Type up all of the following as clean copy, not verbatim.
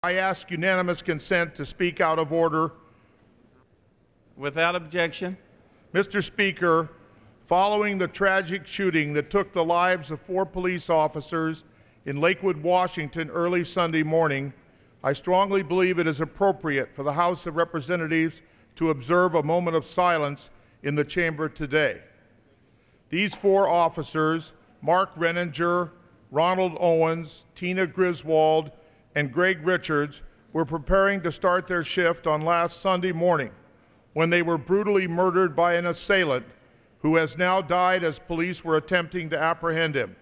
I ask unanimous consent to speak out of order. Without objection. Mr. Speaker, following the tragic shooting that took the lives of 4 police officers in Lakewood, Washington early Sunday morning, I strongly believe it is appropriate for the House of Representatives to observe a moment of silence in the chamber today. These 4 officers, Mark Renninger, Ronald Owens, Tina Griswold, and Greg Richards, were preparing to start their shift on last Sunday morning when they were brutally murdered by an assailant who has now died as police were attempting to apprehend him.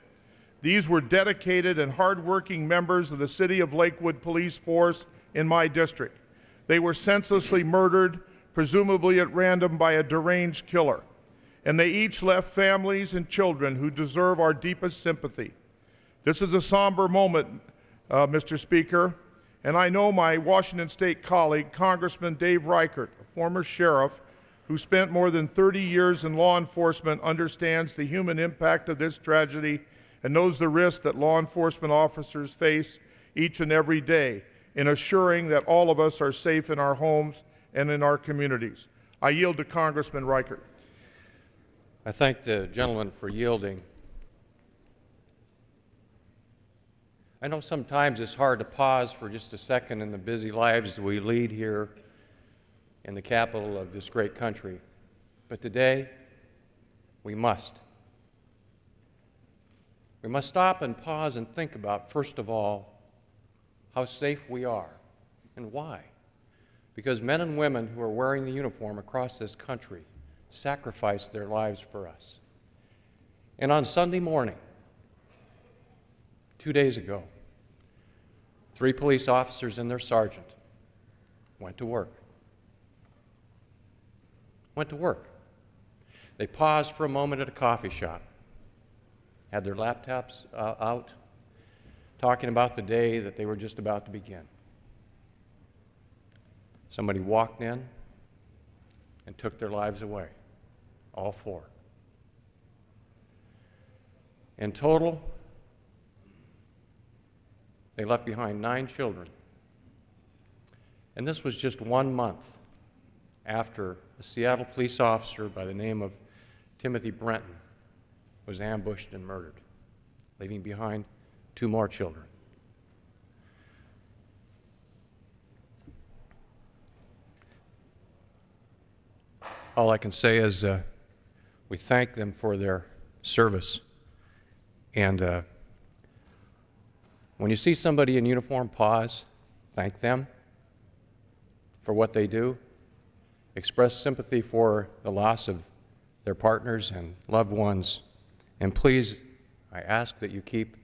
These were dedicated and hard-working members of the City of Lakewood Police Force in my district. They were senselessly murdered, presumably at random by a deranged killer, and they each left families and children who deserve our deepest sympathy. This is a somber moment, Mr. Speaker, and I know my Washington State colleague, Congressman Dave Reichert, a former sheriff who spent more than 30 years in law enforcement, understands the human impact of this tragedy and knows the risk that law enforcement officers face each and every day in assuring that all of us are safe in our homes and in our communities. I yield to Congressman Reichert. I thank the gentleman for yielding. I know sometimes it's hard to pause for just a second in the busy lives that we lead here in the capital of this great country, but today we must. We must stop and pause and think about, first of all, how safe we are and why. Because men and women who are wearing the uniform across this country sacrificed their lives for us. And on Sunday morning, 2 days ago, 3 police officers and their sergeant went to work. They paused for a moment at a coffee shop, had their laptops out, talking about the day that they were just about to begin. Somebody walked in and took their lives away, all 4. In total, they left behind 9 children. And this was just 1 month after a Seattle police officer by the name of Timothy Brenton was ambushed and murdered, leaving behind 2 more children. All I can say is we thank them for their service. And when you see somebody in uniform, pause, thank them for what they do, express sympathy for the loss of their partners and loved ones, and please, I ask that you keep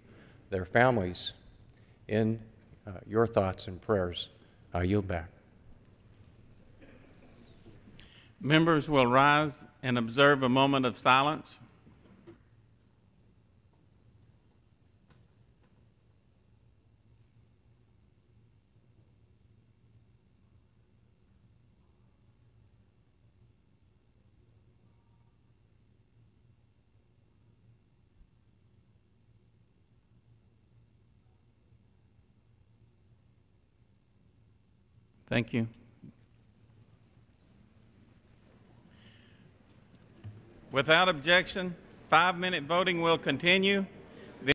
their families in your thoughts and prayers. I yield back. Members will rise and observe a moment of silence. Thank you. Without objection, 5-minute voting will continue.